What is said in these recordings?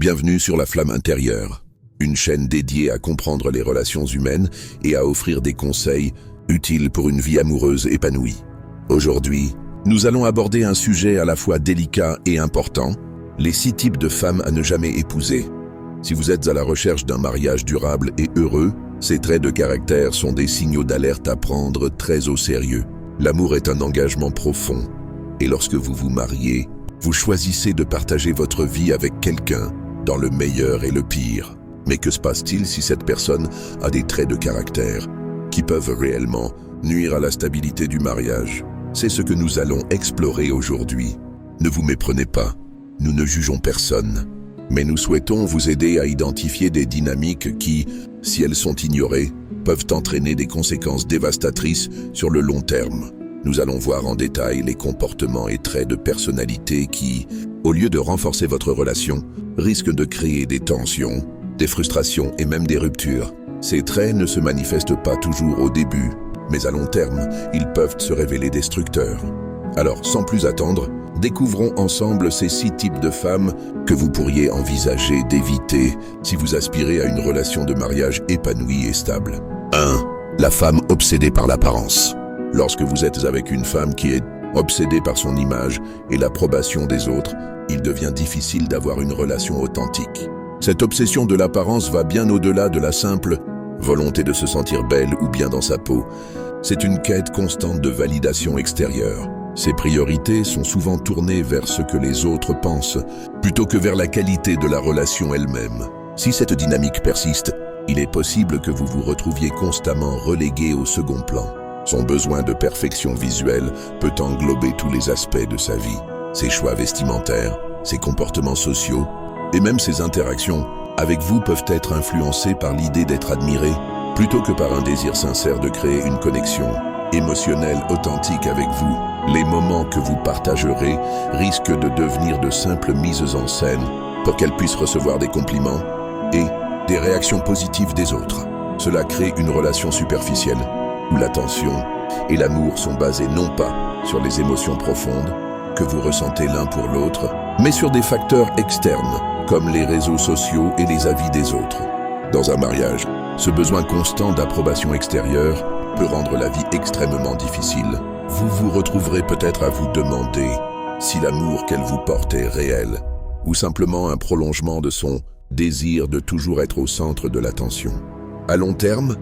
Bienvenue sur La Flamme Intérieure, une chaîne dédiée à comprendre les relations humaines et à offrir des conseils utiles pour une vie amoureuse épanouie. Aujourd'hui, nous allons aborder un sujet à la fois délicat et important, les 6 types de femmes à ne jamais épouser. Si vous êtes à la recherche d'un mariage durable et heureux, ces traits de caractère sont des signaux d'alerte à prendre très au sérieux. L'amour est un engagement profond, et lorsque vous vous mariez, vous choisissez de partager votre vie avec quelqu'un, dans le meilleur et le pire. Mais que se passe-t-il si cette personne a des traits de caractère qui peuvent réellement nuire à la stabilité du mariage? C'est ce que nous allons explorer aujourd'hui. Ne vous méprenez pas, nous ne jugeons personne, mais nous souhaitons vous aider à identifier des dynamiques qui, si elles sont ignorées, peuvent entraîner des conséquences dévastatrices sur le long terme. Nous allons voir en détail les comportements et traits de personnalité qui, au lieu de renforcer votre relation, risquent de créer des tensions, des frustrations et même des ruptures. Ces traits ne se manifestent pas toujours au début, mais à long terme, ils peuvent se révéler destructeurs. Alors, sans plus attendre, découvrons ensemble ces 6 types de femmes que vous pourriez envisager d'éviter si vous aspirez à une relation de mariage épanouie et stable. 1. La femme obsédée par l'apparence. Lorsque vous êtes avec une femme qui est obsédée par son image et l'approbation des autres, il devient difficile d'avoir une relation authentique. Cette obsession de l'apparence va bien au-delà de la simple volonté de se sentir belle ou bien dans sa peau. C'est une quête constante de validation extérieure. Ses priorités sont souvent tournées vers ce que les autres pensent, plutôt que vers la qualité de la relation elle-même. Si cette dynamique persiste, il est possible que vous vous retrouviez constamment relégué au second plan. Son besoin de perfection visuelle peut englober tous les aspects de sa vie. Ses choix vestimentaires, ses comportements sociaux et même ses interactions avec vous peuvent être influencés par l'idée d'être admiré, plutôt que par un désir sincère de créer une connexion émotionnelle authentique avec vous. Les moments que vous partagerez risquent de devenir de simples mises en scène pour qu'elle puisse recevoir des compliments et des réactions positives des autres. Cela crée une relation superficielle où l'attention et l'amour sont basés non pas sur les émotions profondes que vous ressentez l'un pour l'autre, mais sur des facteurs externes comme les réseaux sociaux et les avis des autres. Dans un mariage, ce besoin constant d'approbation extérieure peut rendre la vie extrêmement difficile. Vous vous retrouverez peut-être à vous demander si l'amour qu'elle vous porte est réel ou simplement un prolongement de son désir de toujours être au centre de l'attention. À long terme,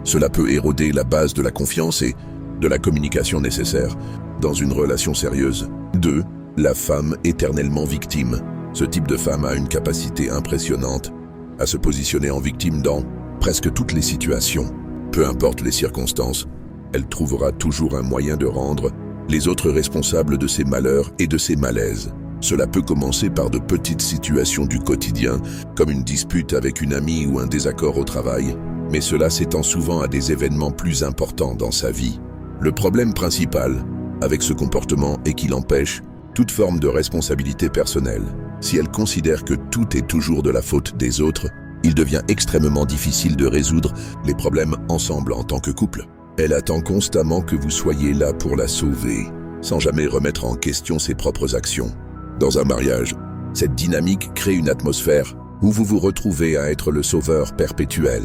cela peut éroder la base de la confiance et de la communication nécessaire dans une relation sérieuse. 2. La femme éternellement victime. Ce type de femme a une capacité impressionnante à se positionner en victime dans presque toutes les situations. Peu importe les circonstances, elle trouvera toujours un moyen de rendre les autres responsables de ses malheurs et de ses malaises. Cela peut commencer par de petites situations du quotidien, comme une dispute avec une amie ou un désaccord au travail, mais cela s'étend souvent à des événements plus importants dans sa vie. Le problème principal avec ce comportement est qu'il empêche toute forme de responsabilité personnelle. Si elle considère que tout est toujours de la faute des autres, il devient extrêmement difficile de résoudre les problèmes ensemble en tant que couple. Elle attend constamment que vous soyez là pour la sauver, sans jamais remettre en question ses propres actions. Dans un mariage, cette dynamique crée une atmosphère où vous vous retrouvez à être le sauveur perpétuel.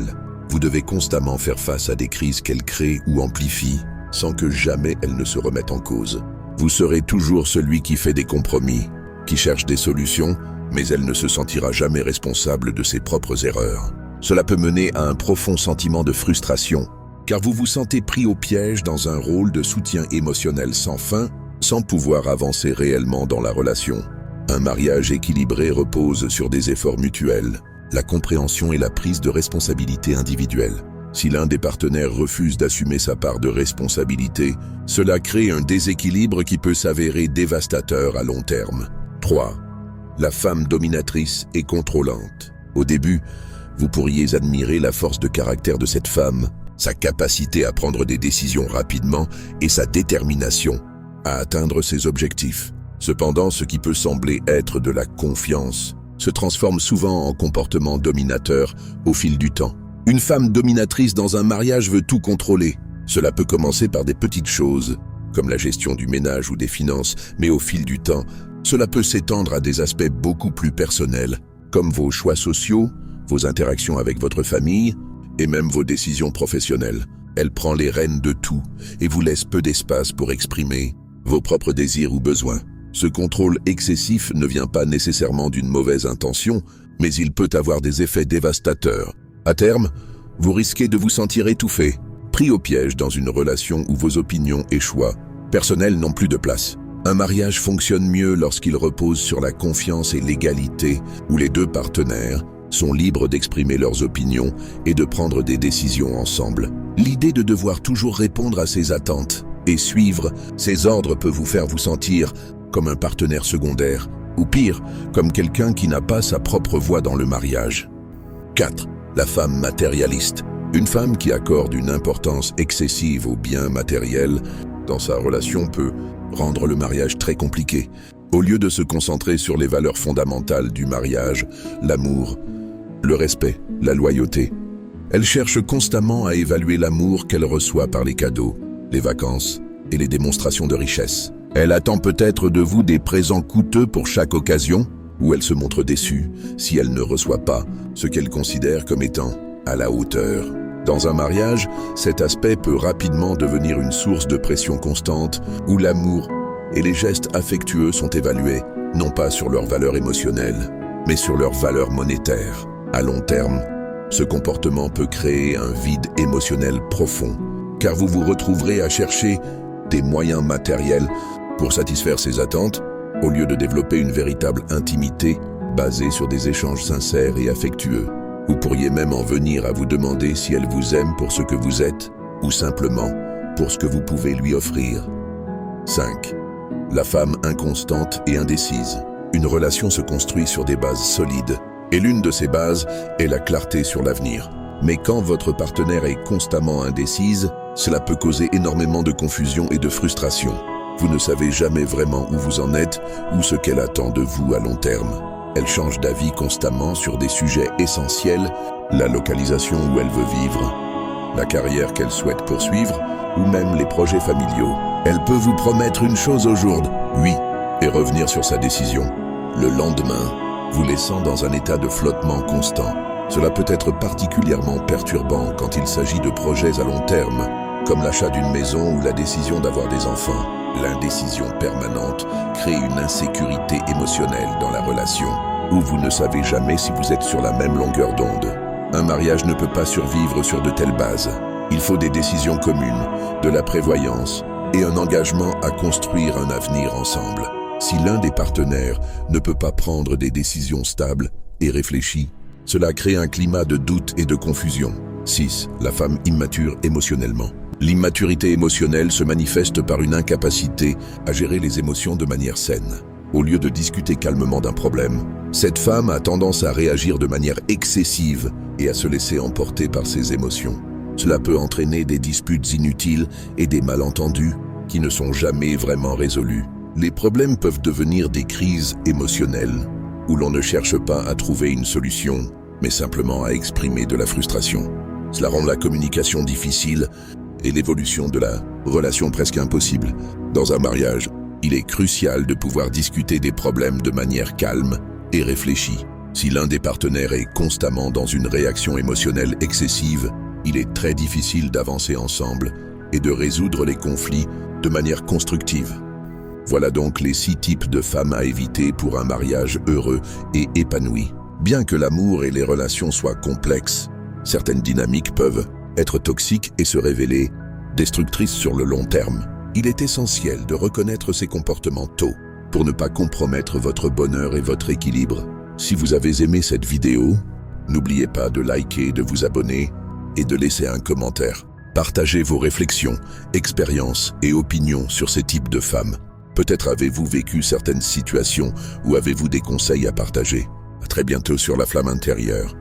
Vous devez constamment faire face à des crises qu'elle crée ou amplifie, sans que jamais elle ne se remette en cause. Vous serez toujours celui qui fait des compromis, qui cherche des solutions, mais elle ne se sentira jamais responsable de ses propres erreurs. Cela peut mener à un profond sentiment de frustration, car vous vous sentez pris au piège dans un rôle de soutien émotionnel sans fin, sans pouvoir avancer réellement dans la relation. Un mariage équilibré repose sur des efforts mutuels, la compréhension et la prise de responsabilité individuelle. Si l'un des partenaires refuse d'assumer sa part de responsabilité, cela crée un déséquilibre qui peut s'avérer dévastateur à long terme. 3. La femme dominatrice et contrôlante. Au début, vous pourriez admirer la force de caractère de cette femme, sa capacité à prendre des décisions rapidement et sa détermination à atteindre ses objectifs. Cependant, ce qui peut sembler être de la confiance se transforme souvent en comportement dominateur au fil du temps. Une femme dominatrice dans un mariage veut tout contrôler. Cela peut commencer par des petites choses, comme la gestion du ménage ou des finances, mais au fil du temps, cela peut s'étendre à des aspects beaucoup plus personnels, comme vos choix sociaux, vos interactions avec votre famille et même vos décisions professionnelles. Elle prend les rênes de tout et vous laisse peu d'espace pour exprimer vos propres désirs ou besoins. Ce contrôle excessif ne vient pas nécessairement d'une mauvaise intention, mais il peut avoir des effets dévastateurs. À terme, vous risquez de vous sentir étouffé, pris au piège dans une relation où vos opinions et choix personnels n'ont plus de place. Un mariage fonctionne mieux lorsqu'il repose sur la confiance et l'égalité, où les deux partenaires sont libres d'exprimer leurs opinions et de prendre des décisions ensemble. L'idée de devoir toujours répondre à ses attentes et suivre ses ordres peut vous faire vous sentir comme un partenaire secondaire, ou pire, comme quelqu'un qui n'a pas sa propre voix dans le mariage. 4. La femme matérialiste. Une femme qui accorde une importance excessive aux biens matériels dans sa relation peut rendre le mariage très compliqué. Au lieu de se concentrer sur les valeurs fondamentales du mariage, l'amour, le respect, la loyauté, elle cherche constamment à évaluer l'amour qu'elle reçoit par les cadeaux, les vacances et les démonstrations de richesse. Elle attend peut-être de vous des présents coûteux pour chaque occasion, ou elle se montre déçue si elle ne reçoit pas ce qu'elle considère comme étant à la hauteur. Dans un mariage, cet aspect peut rapidement devenir une source de pression constante où l'amour et les gestes affectueux sont évalués non pas sur leur valeur émotionnelle, mais sur leur valeur monétaire. À long terme, ce comportement peut créer un vide émotionnel profond, car vous vous retrouverez à chercher des moyens matériels pour satisfaire ces attentes, au lieu de développer une véritable intimité basée sur des échanges sincères et affectueux. Vous pourriez même en venir à vous demander si elle vous aime pour ce que vous êtes, ou simplement pour ce que vous pouvez lui offrir. 5. La femme inconstante et indécise. Une relation se construit sur des bases solides, et l'une de ces bases est la clarté sur l'avenir. Mais quand votre partenaire est constamment indécise, cela peut causer énormément de confusion et de frustration. Vous ne savez jamais vraiment où vous en êtes ou ce qu'elle attend de vous à long terme. Elle change d'avis constamment sur des sujets essentiels, la localisation où elle veut vivre, la carrière qu'elle souhaite poursuivre ou même les projets familiaux. Elle peut vous promettre une chose aujourd'hui et revenir sur sa décision le lendemain, vous laissant dans un état de flottement constant. Cela peut être particulièrement perturbant quand il s'agit de projets à long terme, comme l'achat d'une maison ou la décision d'avoir des enfants. L'indécision permanente crée une insécurité émotionnelle dans la relation, où vous ne savez jamais si vous êtes sur la même longueur d'onde. Un mariage ne peut pas survivre sur de telles bases. Il faut des décisions communes, de la prévoyance et un engagement à construire un avenir ensemble. Si l'un des partenaires ne peut pas prendre des décisions stables et réfléchies, cela crée un climat de doute et de confusion. 6. La femme immature émotionnellement. L'immaturité émotionnelle se manifeste par une incapacité à gérer les émotions de manière saine. Au lieu de discuter calmement d'un problème, cette femme a tendance à réagir de manière excessive et à se laisser emporter par ses émotions. Cela peut entraîner des disputes inutiles et des malentendus qui ne sont jamais vraiment résolus. Les problèmes peuvent devenir des crises émotionnelles où l'on ne cherche pas à trouver une solution, mais simplement à exprimer de la frustration. Cela rend la communication difficile et l'évolution de la relation presque impossible. Dans un mariage, il est crucial de pouvoir discuter des problèmes de manière calme et réfléchie. Si l'un des partenaires est constamment dans une réaction émotionnelle excessive, il est très difficile d'avancer ensemble et de résoudre les conflits de manière constructive. Voilà donc les 6 types de femmes à éviter pour un mariage heureux et épanoui. Bien que l'amour et les relations soient complexes, certaines dynamiques peuvent être toxiques et se révéler destructrices sur le long terme. Il est essentiel de reconnaître ces comportements tôt pour ne pas compromettre votre bonheur et votre équilibre. Si vous avez aimé cette vidéo, n'oubliez pas de liker, de vous abonner et de laisser un commentaire. Partagez vos réflexions, expériences et opinions sur ces types de femmes. Peut-être avez-vous vécu certaines situations ou avez-vous des conseils à partager. À très bientôt sur La Flamme Intérieure.